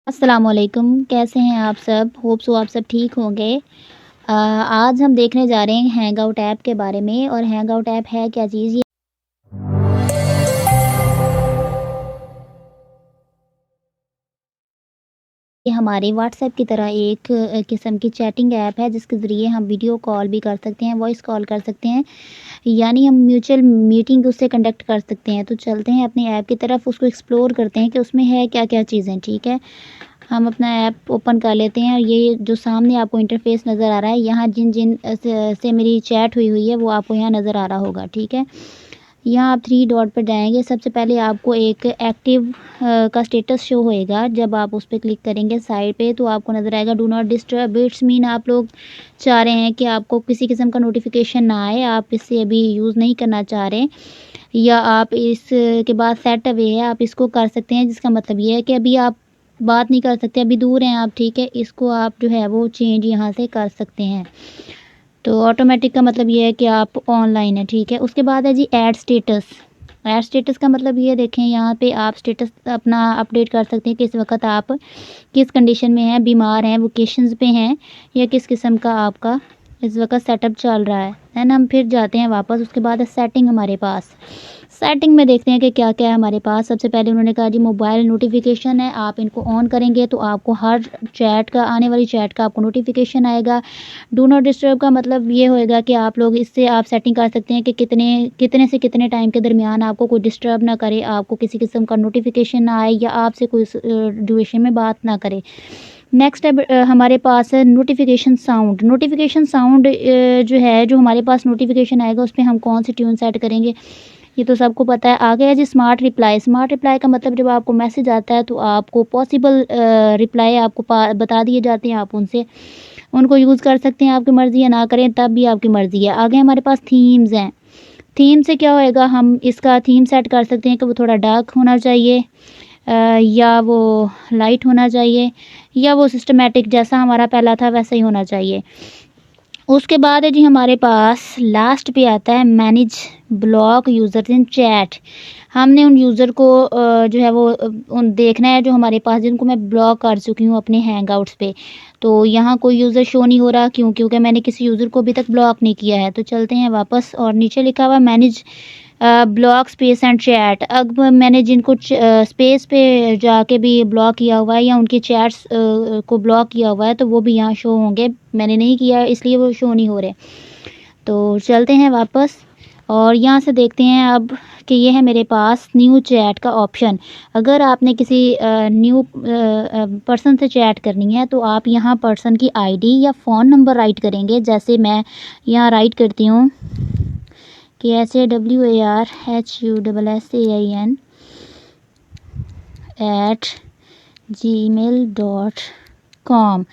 अस्सलामुअलैकुम, कैसे हैं आप सब? होप सो आप सब ठीक होंगे। आज हम देखने जा रहे हैं हैंग आउट ऐप के बारे में। और हैंग आउट ऐप है क्या चीज़? ये हमारे व्हाट्सएप की तरह एक किस्म की चैटिंग ऐप है, जिसके ज़रिए हम वीडियो कॉल भी कर सकते हैं, वॉइस कॉल कर सकते हैं, यानी हम म्यूचुअल मीटिंग उससे कंडक्ट कर सकते हैं। तो चलते हैं अपनी ऐप की तरफ, उसको एक्सप्लोर करते हैं कि उसमें है क्या-क्या चीज़ें, ठीक है? हम अपना ऐप ओपन कर लेते हैं और ये जो सामने आपको इंटरफ़ेस नज़र आ रहा है, यहाँ जिन-जिन से मेरी चैट हुई है, वो आपको यहाँ नज़र आ रहा होगा, ठीक है? यहाँ आप 3 डॉट पर जाएँगे, सबसे पहले आपको एक एक्टिव का स्टेटस शो होएगा। जब आप उस पे क्लिक करेंगे साइड पे, तो आपको नज़र आएगा do not disturb. It's mean आप लोग चाह रहे हैं कि आपको किसी किस्म का नोटिफ़िकेशन ना आए, आप इससे अभी यूज़ नहीं करना चाह रहे, या आप इसके बाद सेट अवे है, आप इसको कर सकते हैं, जिसका मतलब ये है कि अभी आप बात नहीं कर सकते, अभी दूर हैं आप, ठीक है? इसको आप जो है वो चेंज यहाँ से कर सकते हैं। तो ऑटोमेटिक का मतलब ये है कि आप ऑनलाइन हैं, ठीक है? उसके बाद है जी ऐड स्टेटस। ऐड स्टेटस का मतलब ये देखें, यहाँ पे आप स्टेटस अपना अपडेट कर सकते हैं कि इस वक़्त आप किस कंडीशन में हैं, बीमार हैं, वेकेशंस पे हैं, या किस किस्म का आपका इस वक़्त सेटअप चल रहा है। देन हम फिर जाते हैं वापस, उसके बाद है सेटिंग हमारे पास। सेटिंग में देखते हैं कि क्या-क्या है हमारे पास। सबसे पहले उन्होंने कहा जी मोबाइल नोटिफ़िकेशन है, आप इनको ऑन करेंगे तो आपको हर चैट का, आने वाली चैट का आपको नोटिफ़िकेशन आएगा। डू नॉट डिस्टर्ब का मतलब ये होएगा कि आप लोग इससे आप सेटिंग कर सकते हैं कि कितने से कितने टाइम के दरमियान आपको कोई डिस्टर्ब ना करे, आपको किसी किस्म का नोटिफ़िकेशन ना आए, या आपसे कोई ड्यूरेशन में बात ना करे। नेक्स्ट है हमारे पास है नोटिफ़िकेशन साउंड। नोटिफ़िकेशन साउंड जो है, जो हमारे पास नोटिफ़िकेशन आएगा उस पे हम कौन सी ट्यून सेट करेंगे, ये तो सबको पता है। आगे है जी स्मार्ट रिप्लाई। स्मार्ट रिप्लाई का मतलब जब आपको मैसेज आता है तो आपको पॉसिबल रिप्लाई आपको बता दिए जाते हैं, आप उनको यूज़ कर सकते हैं, आपकी मर्ज़ी है, ना करें तब भी आपकी मर्ज़ी है। आगे हमारे पास थीम्स हैं। थीम से क्या होएगा, हम इसका थीम सेट कर सकते हैं कि वो थोड़ा डार्क होना चाहिए, या वो लाइट होना चाहिए, या वो सिस्टमैटिक जैसा हमारा पहला था वैसा ही होना चाहिए। उसके बाद है जी हमारे पास लास्ट पे आता है मैनेज ब्लॉक यूज़र्स इन चैट। हमने उन यूज़र को जो है वो उन देखना है जो हमारे पास, जिनको मैं ब्लॉक कर चुकी हूँ अपने हैंगआउट्स पे। तो यहाँ कोई यूज़र शो नहीं हो रहा, क्यों? क्योंकि मैंने किसी यूज़र को अभी तक ब्लॉक नहीं किया है। तो चलते हैं वापस, और नीचे लिखा हुआ manage block space and chat. अब मैंने जिनको स्पेस पे जाके भी ब्लॉक किया हुआ है, या उनकी चैट्स को ब्लॉक किया हुआ है, तो वो भी यहाँ शो होंगे। मैंने नहीं किया है इसलिए वो शो नहीं हो रहे। तो चलते हैं वापस, और यहाँ से देखते हैं अब कि ये है मेरे पास न्यू चैट का ऑप्शन। अगर आपने किसी न्यू पर्सन से चैट करनी है, तो आप यहाँ पर्सन की आईडी या फ़ोन नंबर राइट करेंगे। जैसे मैं यहाँ राइट करती हूँ कि SAWRHUSSAIN@gmail.com।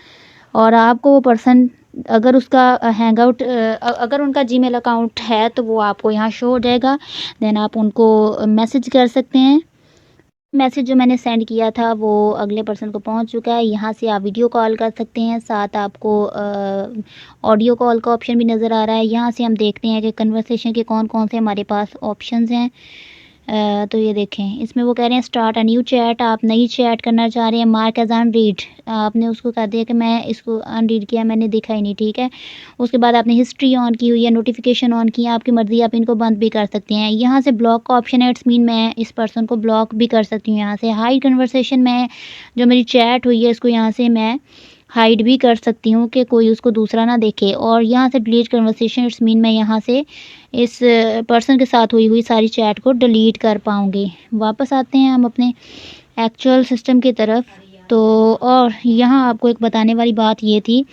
और आपको वो पर्सन, अगर उसका अगर उनका जीमेल अकाउंट है तो वो आपको यहाँ शो हो जाएगा। देन आप उनको मैसेज कर सकते हैं। मैसेज जो मैंने सेंड किया था वो अगले पर्सन को पहुंच चुका है। यहाँ से आप वीडियो कॉल कर सकते हैं, साथ आपको ऑडियो कॉल का ऑप्शन भी नज़र आ रहा है। यहाँ से हम देखते हैं कि कन्वर्सेशन के कौन कौन से हमारे पास ऑप्शंस हैं। तो ये देखें, इसमें वो कह रहे हैं स्टार्ट अ न्यू चैट। आप नई चैट करना चाह रहे हैं। मार्क एज अनरीड, आपने उसको कह दिया कि मैं इसको अनरीड किया, मैंने देखा ही नहीं, ठीक है। उसके बाद आपने हिस्ट्री ऑन की हुई है, नोटिफिकेशन ऑन की है, आपकी मर्ज़ी, आप इनको बंद भी कर सकते हैं। यहाँ से ब्लॉक का ऑप्शन है, इट्स मीन मैं इस पर्सन को ब्लॉक भी कर सकती हूँ। यहाँ से हाइड कन्वर्सेशन में जो मेरी चैट हुई है, इसको यहाँ से मैं हाइड भी कर सकती हूँ कि कोई उसको दूसरा ना देखे। और यहाँ से डिलीट कन्वर्सेशन, इट्स मीन मैं यहाँ से इस पर्सन के साथ हुई सारी चैट को डिलीट कर पाऊँगी। वापस आते हैं हम अपने एक्चुअल सिस्टम की तरफ। तो और यहाँ आपको एक बताने वाली बात ये थी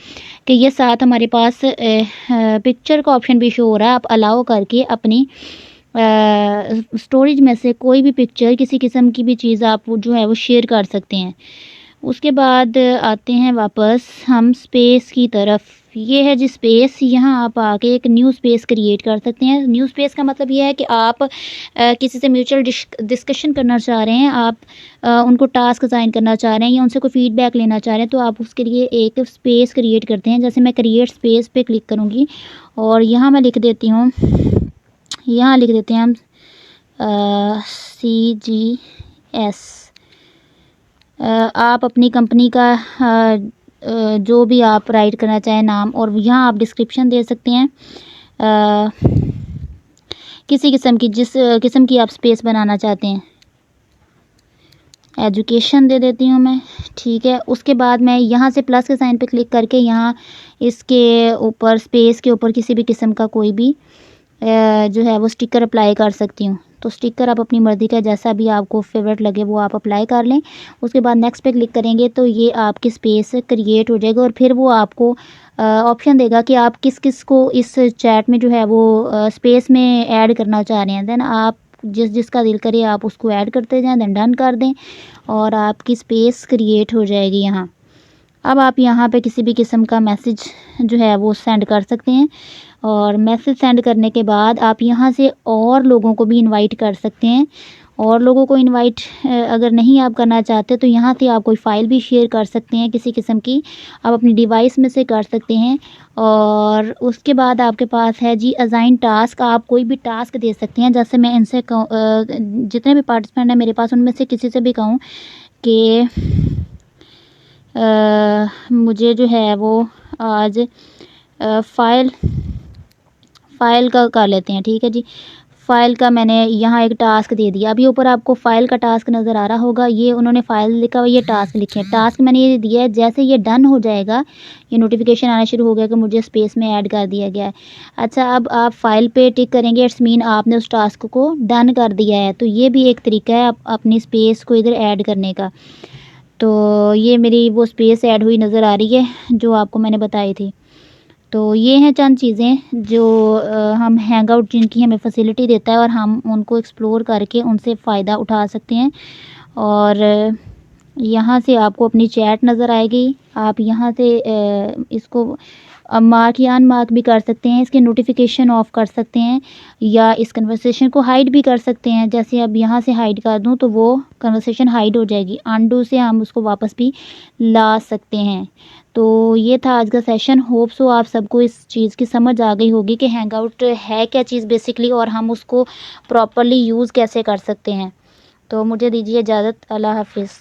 कि ये साथ हमारे पास पिक्चर का ऑप्शन भी शो हो रहा है। आप अलाउ करके अपनी स्टोरेज में से कोई भी पिक्चर, किसी किस्म की भी चीज़ आप जो है वो शेयर कर सकते हैं। उसके बाद आते हैं वापस हम स्पेस की तरफ। ये है जी स्पेस। यहाँ आप आके एक न्यू स्पेस क्रिएट कर सकते हैं। न्यू स्पेस का मतलब ये है कि आप किसी से म्यूचुअल डिस्कशन करना चाह रहे हैं, आप उनको टास्क असाइन करना चाह रहे हैं, या उनसे कोई फीडबैक लेना चाह रहे हैं, तो आप उसके लिए एक स्पेस क्रिएट करते हैं। जैसे मैं क्रिएट स्पेस पे क्लिक करूँगी, और यहाँ मैं लिख देती हूँ, यहाँ लिख देते हैं हम CGS आप अपनी कंपनी का जो भी आप राइट करना चाहें नाम, और यहाँ आप डिस्क्रिप्शन दे सकते हैं किसी किस्म की, जिस किस्म की आप स्पेस बनाना चाहते हैं। एजुकेशन दे देती हूँ मैं, ठीक है। उसके बाद मैं यहाँ से प्लस के साइन पे क्लिक करके यहाँ इसके ऊपर स्पेस के ऊपर किसी भी किस्म का कोई भी जो है वो स्टिकर अप्लाई कर सकती हूँ। तो स्टिकर आप अपनी मर्ज़ी का जैसा भी आपको फेवरेट लगे वो आप अप्लाई कर लें। उसके बाद नेक्स्ट पे क्लिक करेंगे तो ये आपकी स्पेस क्रिएट हो जाएगी, और फिर वो आपको ऑप्शन देगा कि आप किस किस को इस चैट में जो है वो स्पेस में ऐड करना चाह रहे हैं। देन आप जिसका दिल करे आप उसको ऐड करते जाएं, देन डन कर दें और आपकी स्पेस क्रिएट हो जाएगी यहाँ। अब आप यहाँ पे किसी भी किस्म का मैसेज जो है वो सेंड कर सकते हैं, और मैसेज सेंड करने के बाद आप यहाँ से और लोगों को भी इनवाइट कर सकते हैं। और लोगों को इनवाइट अगर नहीं आप करना चाहते तो यहाँ से आप कोई फ़ाइल भी शेयर कर सकते हैं किसी किस्म की, आप अपनी डिवाइस में से कर सकते हैं। और उसके बाद आपके पास है जी असाइन टास्क, आप कोई भी टास्क दे सकते हैं। जैसे मैं इनसे जितने भी पार्टिसिपेंट हैं मेरे पास उनमें से किसी से भी कहूँ कि मुझे जो है वो आज फ़ाइल का कर लेते हैं, ठीक है जी। फ़ाइल का मैंने यहाँ एक टास्क दे दिया। अभी ऊपर आपको फ़ाइल का टास्क नज़र आ रहा होगा, ये उन्होंने फ़ाइल लिखा हुआ, ये टास्क लिखे हैं। टास्क मैंने ये दिया है, जैसे ये डन हो जाएगा ये नोटिफिकेशन आना शुरू हो गया कि मुझे स्पेस में ऐड कर दिया गया है। अच्छा, अब आप फ़ाइल पे टिक करेंगे, इट्स मीन आपने उस टास्क को डन कर दिया है। तो ये भी एक तरीका है अपनी स्पेस को इधर ऐड करने का। तो ये मेरी वो स्पेस ऐड हुई नज़र आ रही है जो आपको मैंने बताई थी। तो ये हैं चंद चीज़ें जो हम हैंगआउट जिनकी हमें फैसिलिटी देता है और हम उनको एक्सप्लोर करके उनसे फ़ायदा उठा सकते हैं। और यहाँ से आपको अपनी चैट नज़र आएगी, आप यहाँ से इसको मार्क या अनमार्क भी कर सकते हैं, इसके नोटिफिकेशन ऑफ कर सकते हैं, या इस कन्वर्सेशन को हाइड भी कर सकते हैं। जैसे अब यहाँ से हाइड कर दूँ तो वो कन्वर्सेशन हाइड हो जाएगी, अनडू से हम उसको वापस भी ला सकते हैं। तो ये था आज का सेशन। होप सो आप सबको इस चीज़ की समझ आ गई होगी कि हैंगआउट है क्या चीज़ बेसिकली, और हम उसको प्रॉपर्ली यूज़ कैसे कर सकते हैं। तो मुझे दीजिए इजाज़त, अल्लाह हाफिज़।